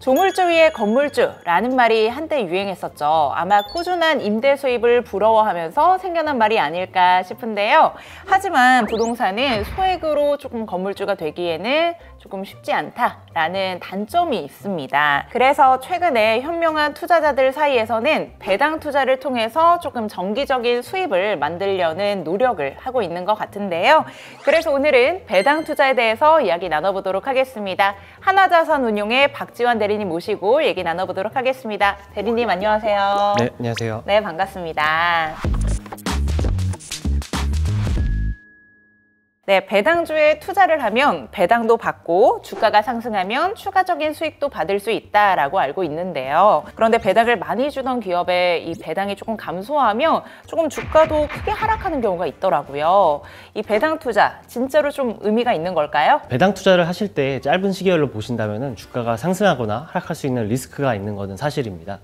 조물주 위에 건물주라는 말이 한때 유행했었죠. 아마 꾸준한 임대 수입을 부러워하면서 생겨난 말이 아닐까 싶은데요. 하지만 부동산은 소액으로 조금 건물주가 되기에는 조금 쉽지 않다라는 단점이 있습니다. 그래서 최근에 현명한 투자자들 사이에서는 배당 투자를 통해서 조금 정기적인 수입을 만들려는 노력을 하고 있는 것 같은데요. 그래서 오늘은 배당 투자에 대해서 이야기 나눠보도록 하겠습니다. 하나자산운용의 박지원 대리님 모시고 얘기 나눠보도록 하겠습니다. 대리님 안녕하세요. 네, 안녕하세요. 네, 반갑습니다. 네, 배당주에 투자를 하면 배당도 받고 주가가 상승하면 추가적인 수익도 받을 수 있다라고 알고 있는데요. 그런데 배당을 많이 주던 기업에 이 배당이 조금 감소하면 조금 주가도 크게 하락하는 경우가 있더라고요. 이 배당 투자 진짜로 좀 의미가 있는 걸까요? 배당 투자를 하실 때 짧은 시계열로 보신다면 주가가 상승하거나 하락할 수 있는 리스크가 있는 것은 사실입니다.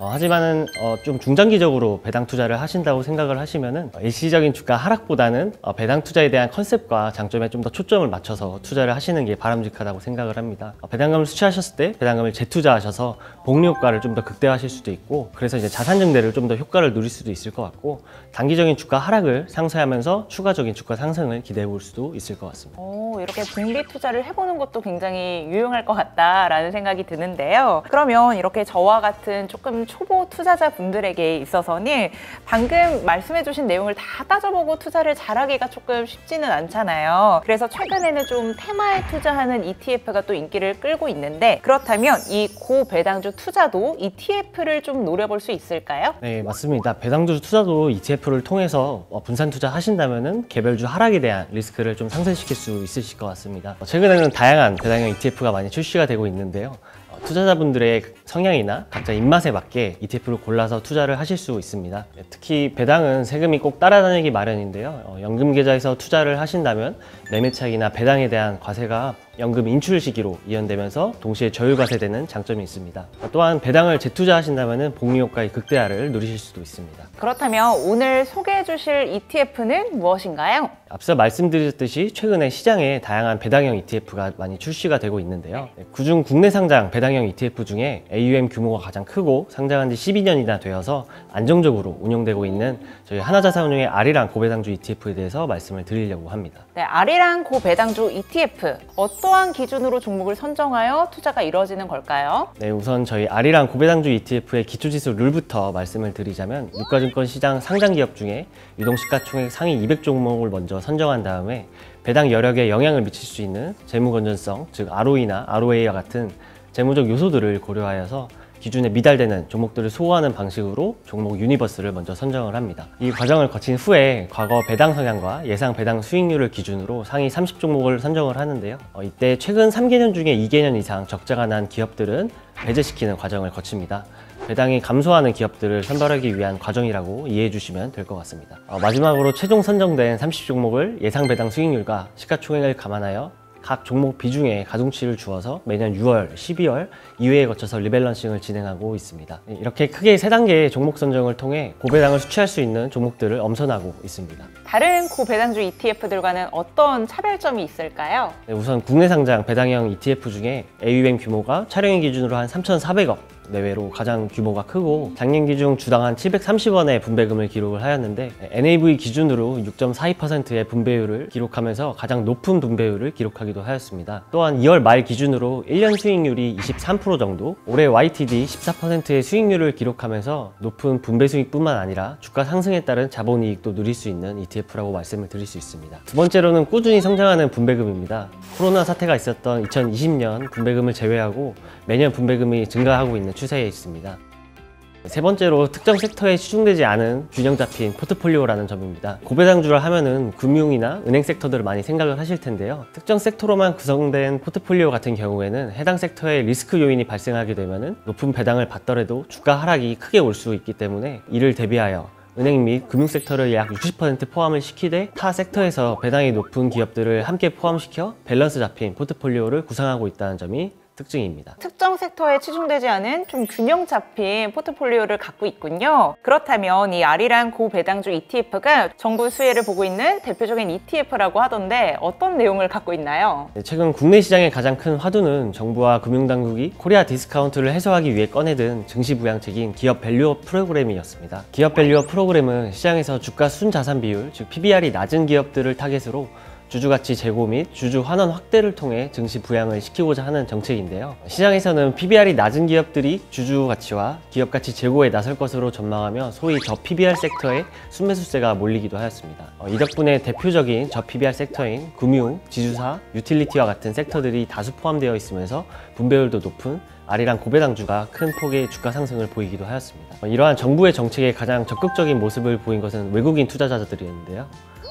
하지만은 좀 중장기적으로 배당 투자를 하신다고 생각을 하시면은 일시적인 주가 하락보다는 배당 투자에 대한 컨셉과 장점에 좀 더 초점을 맞춰서 투자를 하시는 게 바람직하다고 생각을 합니다. 배당금을 수취하셨을 때 배당금을 재투자하셔서 복리 효과를 좀 더 극대화하실 수도 있고, 그래서 이제 자산 증대를 좀 더 효과를 누릴 수도 있을 것 같고, 단기적인 주가 하락을 상쇄하면서 추가적인 주가 상승을 기대해 볼 수도 있을 것 같습니다. 이렇게 복리 투자를 해보는 것도 굉장히 유용할 것 같다라는 생각이 드는데요. 그러면 이렇게 저와 같은 조금 초보 투자자분들에게 있어서는 방금 말씀해주신 내용을 다 따져보고 투자를 잘하기가 조금 쉽지는 않잖아요. 그래서 최근에는 좀 테마에 투자하는 ETF가 또 인기를 끌고 있는데, 그렇다면 이 고배당주 투자도 ETF를 좀 노려볼 수 있을까요? 네, 맞습니다. 배당주 투자도 ETF를 통해서 분산 투자 하신다면은 개별주 하락에 대한 리스크를 좀 상쇄시킬 수 있으실 것 같습니다. 최근에는 다양한 배당형 ETF가 많이 출시가 되고 있는데요. 투자자분들의 성향이나 각자 입맛에 맞게 ETF를 골라서 투자를 하실 수 있습니다. 특히 배당은 세금이 꼭 따라다니기 마련인데요. 연금 계좌에서 투자를 하신다면 매매 차익이나 배당에 대한 과세가 연금 인출 시기로 이연되면서 동시에 저율과세되는 장점이 있습니다. 또한 배당을 재투자하신다면 복리 효과의 극대화를 누리실 수도 있습니다. 그렇다면 오늘 소개해 주실 ETF는 무엇인가요? 앞서 말씀드렸듯이 최근에 시장에 다양한 배당형 ETF가 많이 출시가 되고 있는데요. 그중 국내 상장 배당형 ETF 중에 AUM 규모가 가장 크고 상장한 지 12년이나 되어서 안정적으로 운영되고 있는 저희 하나자산운용의 아리랑 고배당주 ETF에 대해서 말씀을 드리려고 합니다. 네, 아리랑 고배당주 ETF 어떠한 기준으로 종목을 선정하여 투자가 이루어지는 걸까요? 네, 우선 저희 아리랑 고배당주 ETF의 기초지수 룰부터 말씀을 드리자면 유가증권 시장 상장 기업 중에 유동시가총액 상위 200종목을 먼저 선정한 다음에 배당 여력에 영향을 미칠 수 있는 재무 건전성, 즉 ROE나 ROA와 같은 재무적 요소들을 고려하여서 기준에 미달되는 종목들을 소화하는 방식으로 종목 유니버스를 먼저 선정을 합니다. 이 과정을 거친 후에 과거 배당 성향과 예상 배당 수익률을 기준으로 상위 30종목을 선정을 하는데요. 이때 최근 3개년 중에 2개년 이상 적자가 난 기업들은 배제시키는 과정을 거칩니다. 배당이 감소하는 기업들을 선별하기 위한 과정이라고 이해해 주시면 될 것 같습니다. 마지막으로 최종 선정된 30종목을 예상 배당 수익률과 시가총액을 감안하여 각 종목 비중에 가중치를 주어서 매년 6월, 12월 2회에 거쳐서 리밸런싱을 진행하고 있습니다. 이렇게 크게 3단계의 종목 선정을 통해 고배당을 수취할 수 있는 종목들을 엄선하고 있습니다. 다른 고배당주 ETF들과는 어떤 차별점이 있을까요? 네, 우선 국내 상장 배당형 ETF 중에 AUM 규모가 촬영일 기준으로 한 3,400억 내외로 가장 규모가 크고 작년 기준 주당 한 730원의 분배금을 기록을 하였는데 NAV 기준으로 6.42%의 분배율을 기록하면서 가장 높은 분배율을 기록하기도 하였습니다. 또한 2월 말 기준으로 1년 수익률이 23% 정도, 올해 YTD 14%의 수익률을 기록하면서 높은 분배 수익뿐만 아니라 주가 상승에 따른 자본이익도 누릴 수 있는 ETF라고 말씀을 드릴 수 있습니다. 두 번째로는 꾸준히 성장하는 분배금입니다. 코로나 사태가 있었던 2020년 분배금을 제외하고 매년 분배금이 증가하고 있는 추세에 있습니다. 세 번째로 특정 섹터에 치중되지 않은 균형 잡힌 포트폴리오라는 점입니다. 고배당주를 하면은 금융이나 은행 섹터들을 많이 생각을 하실 텐데요. 특정 섹터로만 구성된 포트폴리오 같은 경우에는 해당 섹터에 리스크 요인이 발생하게 되면은 높은 배당을 받더라도 주가 하락이 크게 올 수 있기 때문에 이를 대비하여 은행 및 금융 섹터를 약 60% 포함을 시키되 타 섹터에서 배당이 높은 기업들을 함께 포함시켜 밸런스 잡힌 포트폴리오를 구성하고 있다는 점이 특징입니다. 특정 섹터에 치중되지 않은 좀 균형 잡힌 포트폴리오를 갖고 있군요. 그렇다면 이 아리랑 고배당주 ETF가 정부 수혜를 보고 있는 대표적인 ETF라고 하던데 어떤 내용을 갖고 있나요? 최근 국내 시장의 가장 큰 화두는 정부와 금융당국이 코리아 디스카운트를 해소하기 위해 꺼내든 증시 부양책인 기업 밸류업 프로그램이었습니다. 기업 밸류업 프로그램은 시장에서 주가 순자산 비율, 즉 PBR이 낮은 기업들을 타겟으로 주주가치 제고 및 주주 환원 확대를 통해 증시 부양을 시키고자 하는 정책인데요. 시장에서는 PBR이 낮은 기업들이 주주가치와 기업가치 제고에 나설 것으로 전망하며 소위 저 PBR 섹터에 순매수세가 몰리기도 하였습니다. 이 덕분에 대표적인 저 PBR 섹터인 금융, 지주사, 유틸리티와 같은 섹터들이 다수 포함되어 있으면서 분배율도 높은 아리랑 고배당주가 큰 폭의 주가 상승을 보이기도 하였습니다. 이러한 정부의 정책에 가장 적극적인 모습을 보인 것은 외국인 투자자들이었는데요.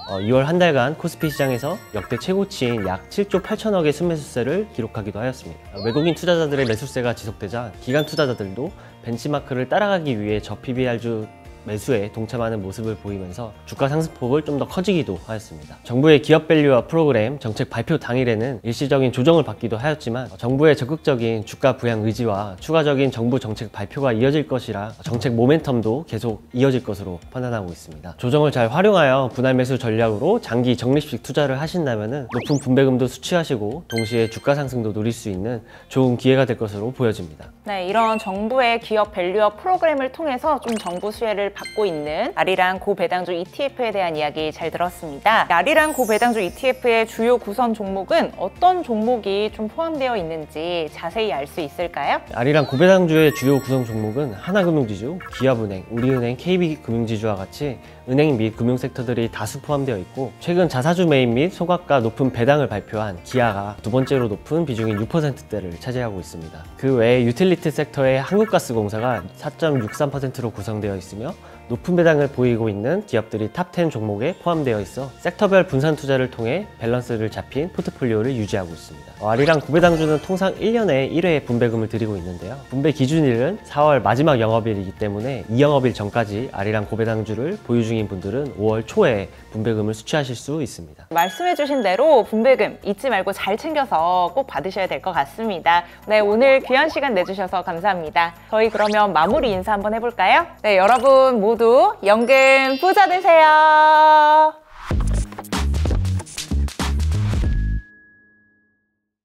2월 한 달간 코스피 시장에서 역대 최고치인 약 7조 8천억의 순매수세를 기록하기도 하였습니다. 외국인 투자자들의 매수세가 지속되자 기관 투자자들도 벤치마크를 따라가기 위해 저 PBR주 매수에 동참하는 모습을 보이면서 주가 상승폭을 좀 더 커지기도 하였습니다. 정부의 기업 밸류업 프로그램 정책 발표 당일에는 일시적인 조정을 받기도 하였지만 정부의 적극적인 주가 부양 의지와 추가적인 정부 정책 발표가 이어질 것이라 정책 모멘텀도 계속 이어질 것으로 판단하고 있습니다. 조정을 잘 활용하여 분할 매수 전략으로 장기 적립식 투자를 하신다면 높은 분배금도 수취하시고 동시에 주가 상승도 누릴 수 있는 좋은 기회가 될 것으로 보여집니다. 네, 이런 정부의 기업 밸류업 프로그램을 통해서 좀 정부 수혜를 받고 있는 아리랑 고배당주 ETF에 대한 이야기 잘 들었습니다. 아리랑 고배당주 ETF의 주요 구성 종목은 어떤 종목이 좀 포함되어 있는지 자세히 알 수 있을까요? 아리랑 고배당주의 주요 구성 종목은 하나금융지주, 기업은행, 우리은행, KB금융지주와 같이 은행 및 금융 섹터들이 다수 포함되어 있고 최근 자사주 매입 및 소각가 높은 배당을 발표한 기아가 두 번째로 높은 비중인 6%대를 차지하고 있습니다. 그 외에 유틸리티 섹터의 한국가스공사가 4.63%로 구성되어 있으며 높은 배당을 보이고 있는 기업들이 탑10 종목에 포함되어 있어 섹터별 분산 투자를 통해 밸런스를 잡힌 포트폴리오를 유지하고 있습니다. 아리랑 고배당주는 통상 1년에 1회 분배금을 드리고 있는데요. 분배 기준일은 4월 마지막 영업일이기 때문에 이 영업일 전까지 아리랑 고배당주를 보유 중인 분들은 5월 초에 분배금을 수취하실 수 있습니다. 말씀해주신 대로 분배금 잊지 말고 잘 챙겨서 꼭 받으셔야 될 것 같습니다. 네, 오늘 귀한 시간 내주셔서 감사합니다. 저희 그러면 마무리 인사 한번 해볼까요? 네, 여러분 모두 연금 부자 되세요.